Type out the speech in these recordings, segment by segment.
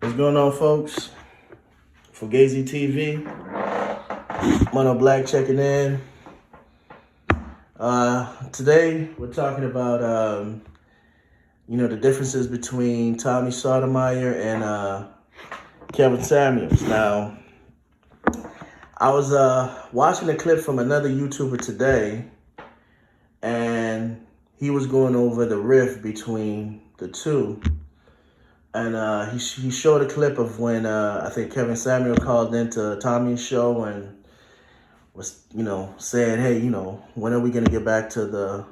What's going on, folks? Fugazi TV, Mono Black checking in. Today we're talking about the differences between Tommy Sotomayor and Kevin Samuels. Now, I was watching a clip from another YouTuber today, and he was going over the rift between the two. And he showed a clip of when I think Kevin Samuel called into Tommy's show and was saying, hey, when are we gonna get back to the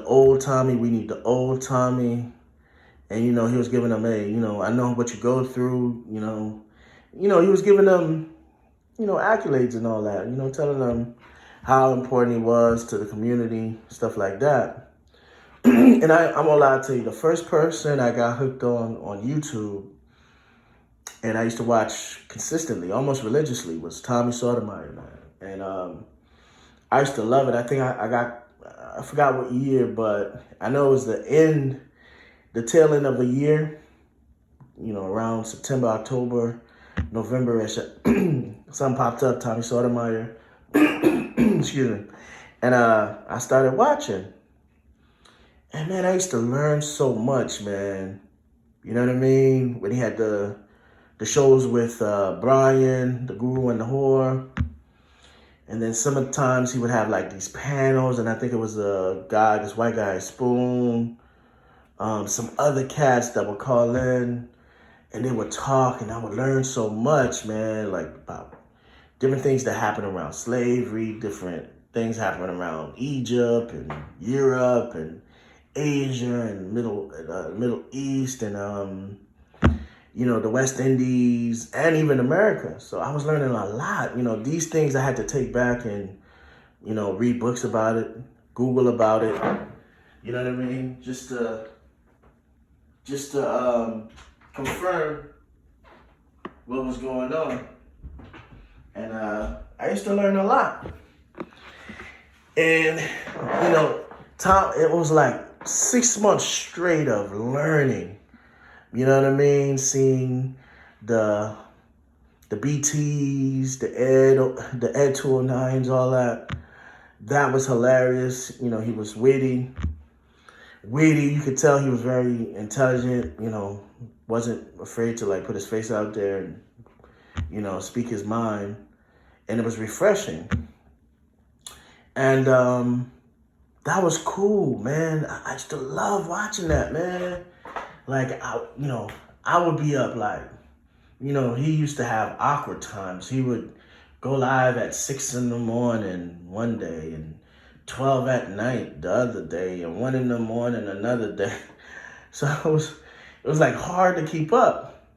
old Tommy? We need the old Tommy. And he was giving them, hey, I know what you go through. He was giving them accolades and all that. Telling them how important he was to the community, stuff like that. And I'm gonna lie to you, the first person I got hooked on YouTube, and I used to watch consistently, almost religiously, was Tommy Sotomayor, man. And I used to love it. I think I forgot what year, but I know it was the tail end of the year, around September, October, November-ish. Something popped up, Tommy Sotomayor. Excuse me. And I started watching. And man, I used to learn so much, man. You know what I mean? When he had the shows with Brian, the Guru and the Whore. And then sometimes he would have like these panels, and I think it was this white guy, Spoon, some other cats that would call in, and they would talk, and I would learn so much, man, like about different things that happened around slavery, different things happening around Egypt and Europe and Asia and Middle East and the West Indies and even America. So I was learning a lot. These things I had to take back and read books about it, Google about it. You know what I mean? Just to confirm what was going on. And I used to learn a lot. And Tom, it was like 6 months straight of learning. You know what I mean? Seeing the BTs, the Ed 209s, all that. That was hilarious. He was witty. You could tell he was very intelligent. Wasn't afraid to like put his face out there and speak his mind. And it was refreshing. And that was cool, man. I used to love watching that, man. Like, I would be up like, he used to have awkward times. He would go live at 6 in the morning one day and 12 at night the other day and 1 in the morning another day. So it was like hard to keep up.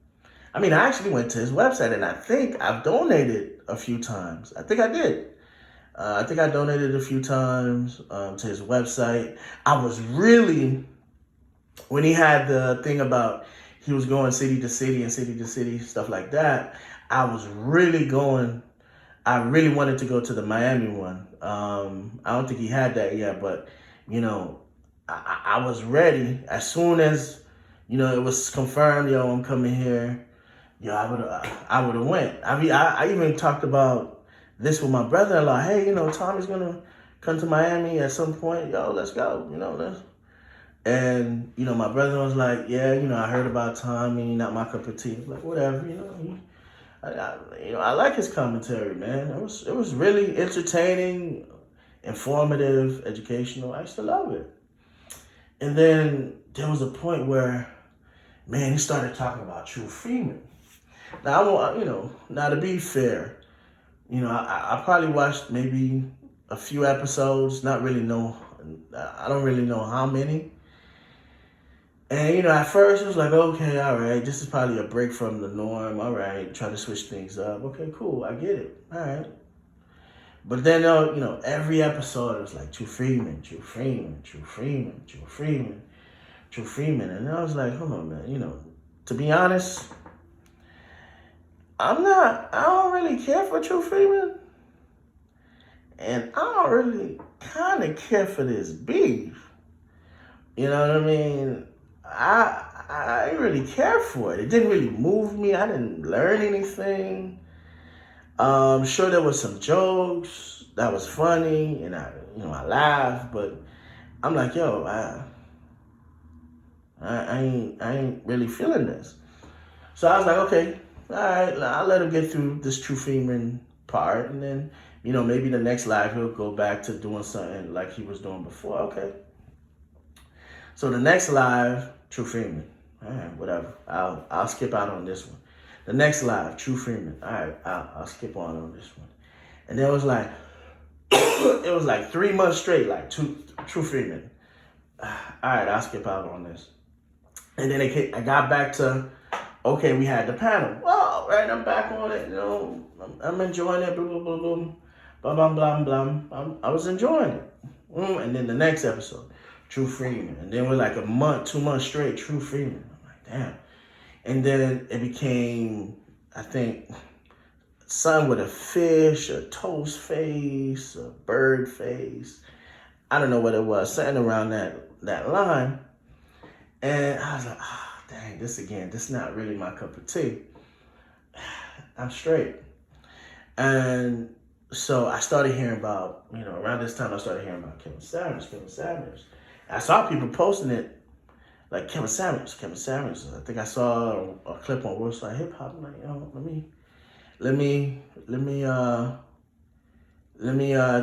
I mean, I actually went to his website and I think I've donated a few times. I think I did. I think I donated a few times to his website. I was really, when he had the thing about he was going city to city and city to city, stuff like that, I really wanted to go to the Miami one. I don't think he had that yet, but, I was ready. As soon as, it was confirmed, I'm coming here, I would have went. I even talked about this with my brother-in-law. Hey, Tommy's gonna come to Miami at some point. Let's go. And my brother was like, yeah, I heard about Tommy, not my cup of tea. Like, whatever, I like his commentary, man. It was really entertaining, informative, educational. I used to love it. And then there was a point where, man, he started talking about True Freeman. Now I want, now to be fair, I probably watched maybe a few episodes, I don't really know how many. And, at first it was like, okay, all right, this is probably a break from the norm. All right, try to switch things up. Okay, cool, I get it. All right. But then, every episode it was like True Freeman. And I was like, hold on, man, to be honest, I don't really care for True Freeman. And I don't really kind of care for this beef. You know what I mean? I didn't really care for it. It didn't really move me. I didn't learn anything. Sure, there was some jokes that was funny, and I laughed, but I'm like, yo, I ain't really feeling this. So I was like, okay, all right, I'll let him get through this True Freeman part, and then, maybe the next live he'll go back to doing something like he was doing before. Okay. So the next live, True Freeman. All right, whatever. I'll skip out on this one. The next live, True Freeman. All right, I'll skip on this one. And then it was like, it was like 3 months straight, like True Freeman. All right, I'll skip out on this. And then I got back to, okay, we had the panel. Well, all right, I'm back on it. I'm enjoying it. Blah, blah, blah, blah. Blah, blah, blah, blah. I was enjoying it. And then the next episode, True Freeman. And then we're like 2 months straight, True Freeman. I'm like, damn. And then it became, I think, something with a fish, a toast face, a bird face. I don't know what it was, something around that line. And I was like, dang, this not really my cup of tea. I'm straight. And so I started hearing about, around this time I started hearing about Kevin Samuels. I saw people posting it, like Kevin Samuels. I think I saw a clip on Worldwide Hip Hop. I'm like, let me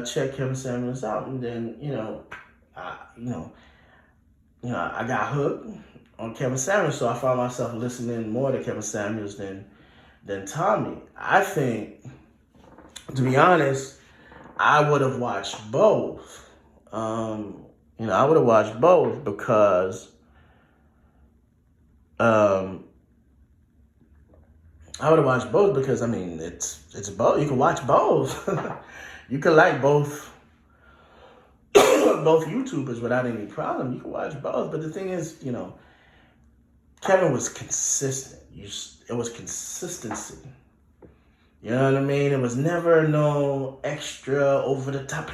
check Kevin Samuels out. And then, I got hooked on Kevin Samuels, so I found myself listening more to Kevin Samuels than Tommy. I think, to be honest, I would have watched both. I would have watched both because it's both. You can watch both. You can like both both YouTubers without any problem. You can watch both. But the thing is, Kevin was consistent. It was consistency. You know what I mean? It was never no extra over the top.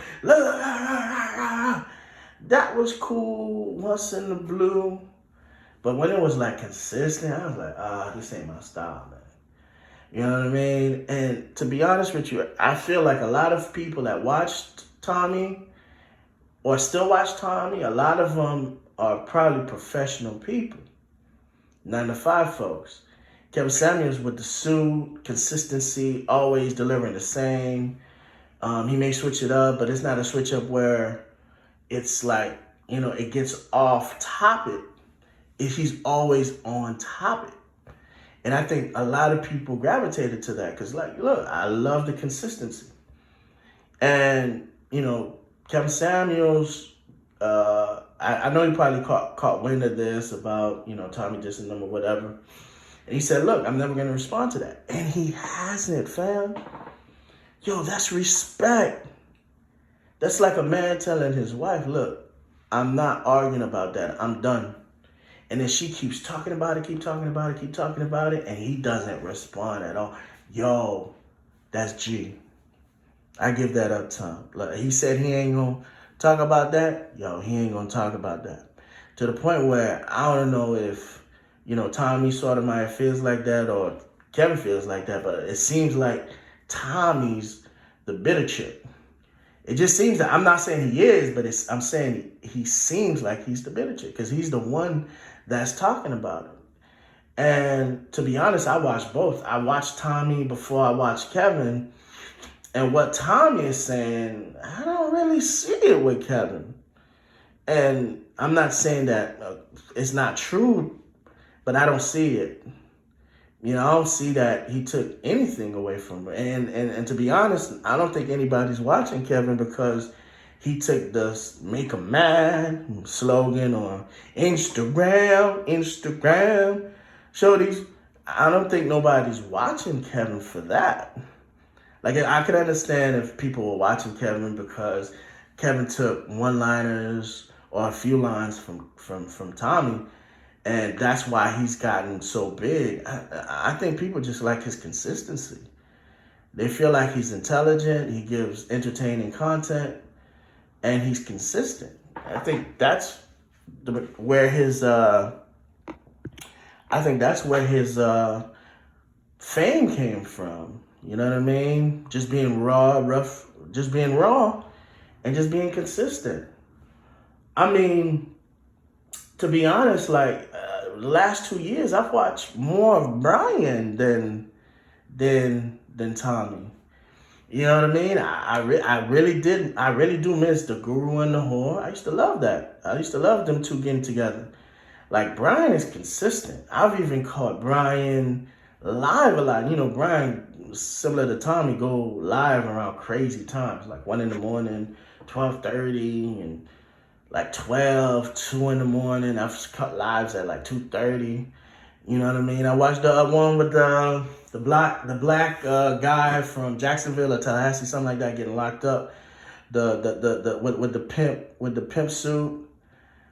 That was cool once in the blue. But when it was like consistent, I was like, this ain't my style, man. You know what I mean? And to be honest with you, I feel like a lot of people that watched Tommy or still watch Tommy, a lot of them are probably professional people. 9-to-5 folks. Kevin Samuels with the suit, consistency, always delivering the same. He may switch it up, but it's not a switch up where it's like, it gets off topic. He's always on topic. And I think a lot of people gravitated to that because, like, look, I love the consistency. And, Kevin Samuels, I know he probably caught wind of this about, Tommy dissing him or whatever. And he said, look, I'm never going to respond to that. And he hasn't, fam. Yo, that's respect. That's like a man telling his wife, look, I'm not arguing about that. I'm done. And then she keeps talking about it, and he doesn't respond at all. Yo, that's G. I give that up to him. Like, he said he ain't going to talk about that. Yo, he ain't going to talk about that. To the point where I don't know if, Tommy Sotomayor feels like that or Kevin feels like that, but it seems like Tommy's the bitter chick. It just seems that, I'm not saying he is, but I'm saying he seems like he's the bitter chick because he's the one that's talking about it. And to be honest, I watched both. I watched Tommy before I watched Kevin. And what Tommy is saying, I don't really see it with Kevin. And I'm not saying that it's not true, but I don't see it. I don't see that he took anything away from her. And to be honest, I don't think anybody's watching Kevin because he took the Make 'em Mad slogan or Instagram, shorties. I don't think nobody's watching Kevin for that. Like, I could understand if people were watching Kevin because Kevin took one-liners or a few lines from Tommy, and that's why he's gotten so big. I think people just like his consistency. They feel like he's intelligent, he gives entertaining content, and he's consistent. I think that's where his I think that's where his fame came from. You know what I mean? Just being raw, rough, just being raw, and just being consistent. I mean, to be honest, like the last 2 years, I've watched more of Brian than Tommy. You know what I mean? I really did. I really do miss the Guru and the Whore. I used to love that. I used to love them two getting together. Like Brian is consistent. I've even caught Brian live a lot. You know, Brian, similar to Tommy, go live around crazy times, like 1 in the morning, 12:30, and like 12, 2 in the morning. I've caught lives at like 2:30. You know what I mean? I watched the one with the black guy from Jacksonville or Tallahassee, something like that, getting locked up. The with the pimp suit.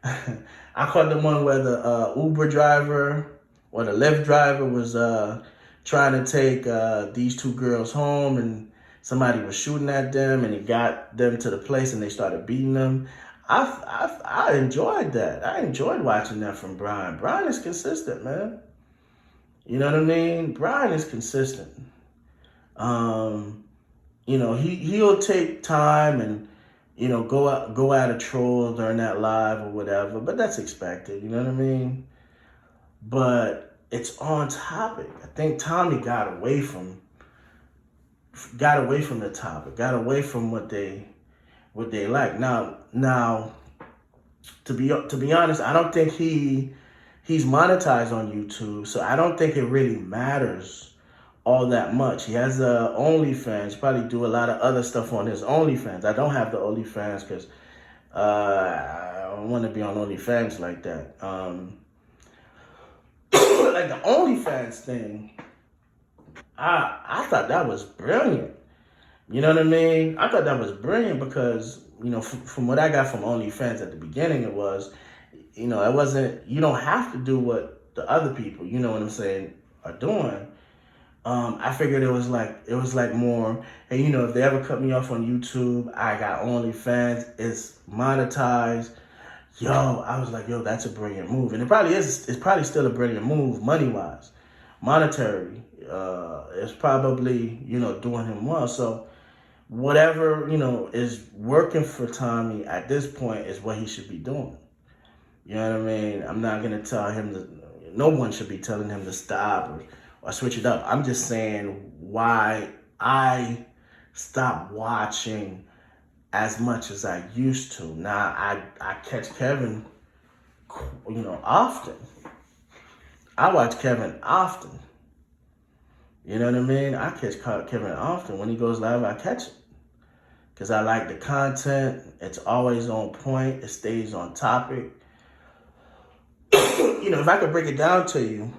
I caught the one where the Uber driver or the Lyft driver was trying to take these two girls home, and somebody was shooting at them, and he got them to the place, and they started beating them. I enjoyed that. I enjoyed watching that from Brian. Brian is consistent, man. You know what I mean? Brian is consistent. You know, he'll take time and go at a troll during that live or whatever, but that's expected. You know what I mean? But it's on topic. I think Tommy got away from the topic, got away from what they like. Now, to be honest, I don't think he's monetized on YouTube, so I don't think it really matters all that much. He has OnlyFans. He probably do a lot of other stuff on his OnlyFans. I don't have the OnlyFans because I don't want to be on OnlyFans like that. Like the OnlyFans thing, I thought that was brilliant. You know what I mean? I thought that was brilliant because, from what I got from OnlyFans at the beginning, it was, it wasn't, you don't have to do what the other people, you know what I'm saying, are doing. I figured it was like more, hey, if they ever cut me off on YouTube, I got OnlyFans, it's monetized. Yo, I was like, yo, that's a brilliant move. And it probably is, it's probably still a brilliant move, money-wise. Monetary, it's probably, doing him well. So whatever, is working for Tommy at this point is what he should be doing. You know what I mean? I'm not going to tell him no one should be telling him to stop or switch it up. I'm just saying why I stopped watching as much as I used to. Now, I catch Kevin, often. I watch Kevin often. You know what I mean? I catch Kevin often. When he goes live, I catch it. Because I like the content. It's always on point. It stays on topic. If I could break it down to you,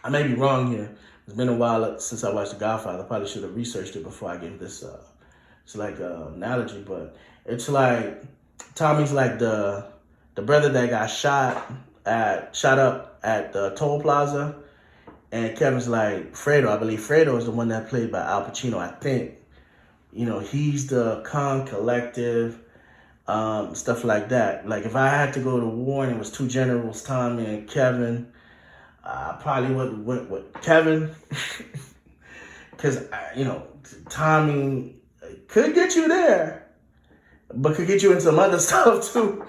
I may be wrong here. It's been a while since I watched The Godfather. I probably should have researched it before I gave this it's like an analogy, but it's like Tommy's like the brother that got shot up at the toll plaza, and Kevin's like Fredo. I believe Fredo is the one that played by Al Pacino. I think he's the Khan Collective, stuff like that. Like if I had to go to war and it was two generals, Tommy and Kevin, I probably would went with Kevin, because Tommy could get you there, but could get you in some other stuff too.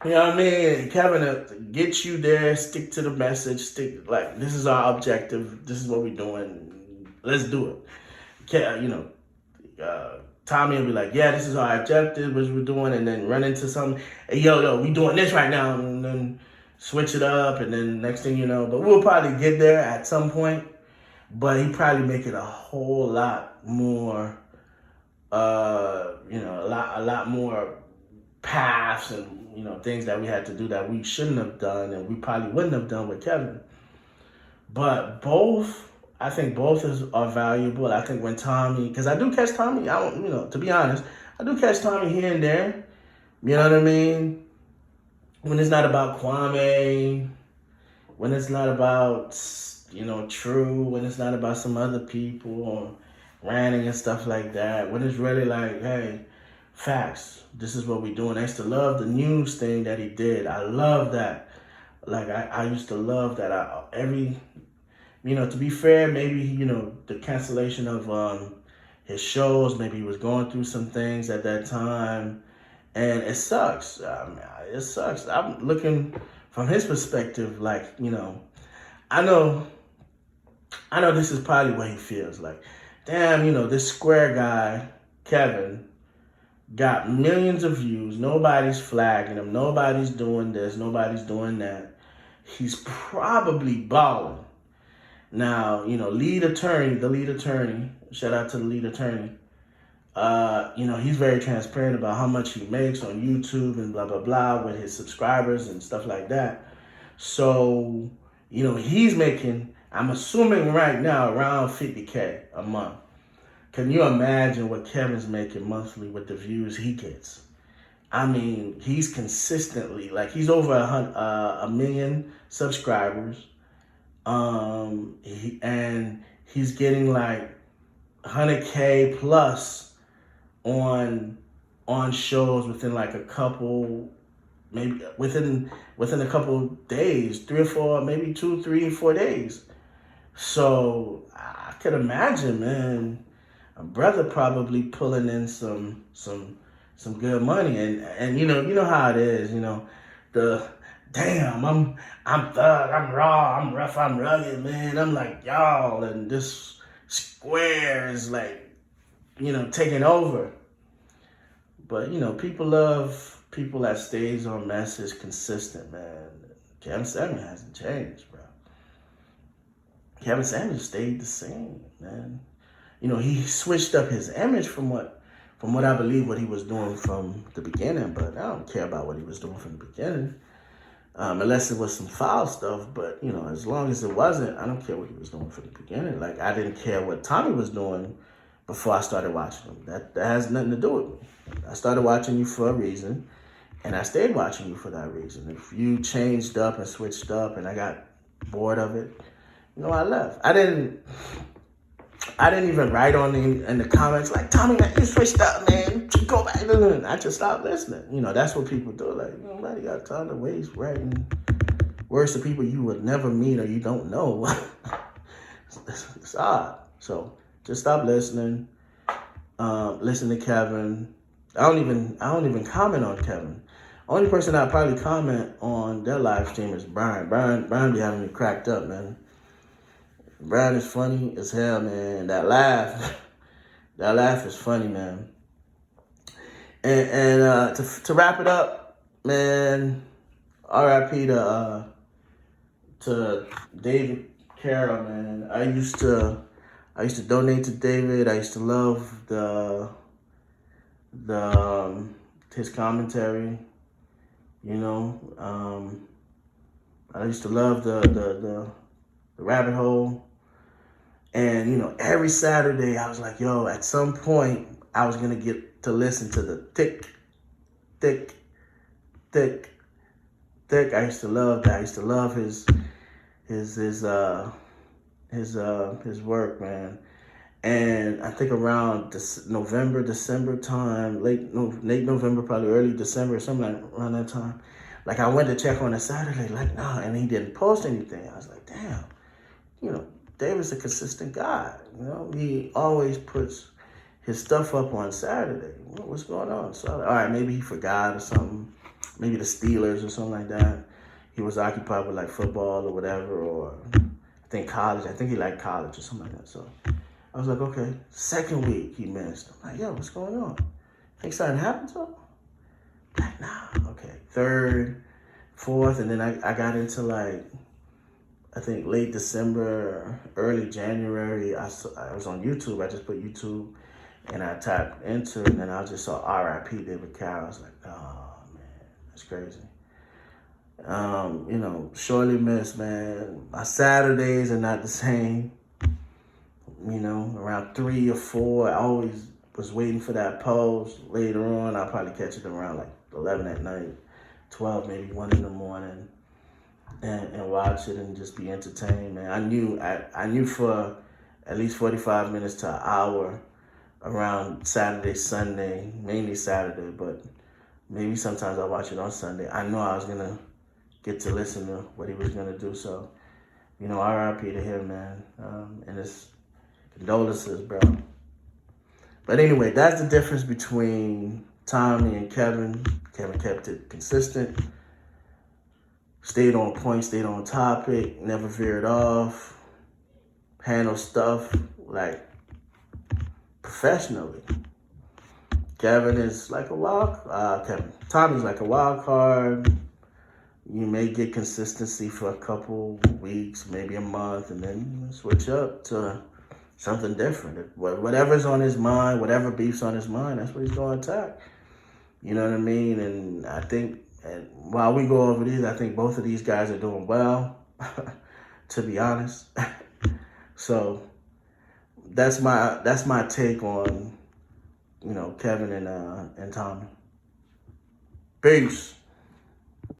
You know what I mean? Kevin get you there, stick to the message, like, this is our objective, this is what we're doing, let's do it. Tommy will be like, yeah, this is our objective, what we're doing, and then run into something, hey, yo, we doing this right now, and then switch it up, and then next thing you know, but we'll probably get there at some point, but he probably make it a whole lot more, a lot more paths and, things that we had to do that we shouldn't have done and we probably wouldn't have done with Kevin. But I think both are valuable. I think when Tommy, because I do catch Tommy, to be honest, I do catch Tommy here and there. You know what I mean? When it's not about Kwame, when it's not about, True, when it's not about some other people or ranting and stuff like that, when it's really like, hey, facts, this is what we're doing. I used to love the news thing that he did. I love that. like I used to love that. To be fair, maybe, the cancellation of his shows, maybe he was going through some things at that time, and it sucks. It sucks. I'm looking from his perspective, like, I know, I know this is probably what he feels like. Damn, this square guy, Kevin, got millions of views. Nobody's flagging him. Nobody's doing this. Nobody's doing that. He's probably balling. Now, the lead attorney, shout out to the lead attorney. He's very transparent about how much he makes on YouTube and blah, blah, blah with his subscribers and stuff like that. So, he's making, I'm assuming right now, around 50K a month. Can you imagine what Kevin's making monthly with the views he gets? I mean, he's consistently, like, he's over a million subscribers. And he's getting like 100K plus on shows within like a couple, maybe within a couple days, 3 or 4, maybe 2, 3, 4 days. So I could imagine, man, a brother probably pulling in some good money, and you know how it is, the damn, I'm thug, I'm raw, I'm rough, I'm rugged, man. I'm like y'all, and this square is like, taking over. But people love people that stays on message consistent, man. Kevin Samuel hasn't changed, bro. Kevin Samuel stayed the same, man. He switched up his image from what I believe what he was doing from the beginning, but I don't care about what he was doing from the beginning. Unless it was some foul stuff, but as long as it wasn't, I don't care what he was doing from the beginning. Like, I didn't care what Tommy was doing before I started watching him. That has nothing to do with me. I started watching you for a reason, and I stayed watching you for that reason. If you changed up and switched up, and I got bored of it, I left. I didn't even write in the comments like, Tommy, man, you switched up, man. Go back. I just stopped listening. That's what people do. Like, nobody got time to waste writing words to people you would never meet or you don't know. It's odd. So just stop listening. Listen to Kevin. I don't even comment on Kevin. Only person I probably comment on their live stream is Brian. Brian be having me cracked up, man. Brian is funny as hell, man. That laugh is funny, man. And to wrap it up, man, R.I.P. to David Carroll, man. I used to donate to David. I used to love his commentary. I used to love the rabbit hole. And, every Saturday I was like, yo, at some point I was going to get to listen to the tick, tick, tick, tick. I used to love that. I used to love his work, man. And I think around November, December time, late November, probably early December, something like around that time. Like, I went to check on a Saturday, like, nah, and he didn't post anything. I was like, damn, David's a consistent guy. He always puts his stuff up on Saturday. What's going on? So, all right, maybe he forgot or something. Maybe the Steelers or something like that. He was occupied with like football or whatever, or I think college. I think he liked college or something like that. So I was like, okay. Second week he missed. I'm like, yo, what's going on? Think something happened to him? Like, nah. Okay. Third, fourth, and then I got into like, I think late December, early January, I was on YouTube. I just put YouTube, and I tapped enter, and then I just saw R.I.P. David Carroll. I was like, oh, man, that's crazy. Surely miss, man. My Saturdays are not the same. Around 3 or 4, I always was waiting for that post. Later on, I'll probably catch it around like 11 at night, 12, maybe 1 in the morning. And watch it and just be entertained, man. I knew for at least 45 minutes to an hour around Saturday, Sunday, mainly Saturday, but maybe sometimes I watch it on Sunday. I know I was gonna get to listen to what he was gonna do. So, R.I.P. to him, man. And his condolences, bro. But anyway, that's the difference between Tommy and Kevin. Kevin kept it consistent, stayed on point, stayed on topic, never veered off, handled stuff like professionally. Kevin is like a Tommy's like a wild card. You may get consistency for a couple weeks, maybe a month, and then switch up to something different. Whatever's on his mind, whatever beef's on his mind, that's what he's going to attack. You know what I mean? And I think, and while we go over these, I think both of these guys are doing well, to be honest. So that's my take on, Kevin and Tommy. Peace.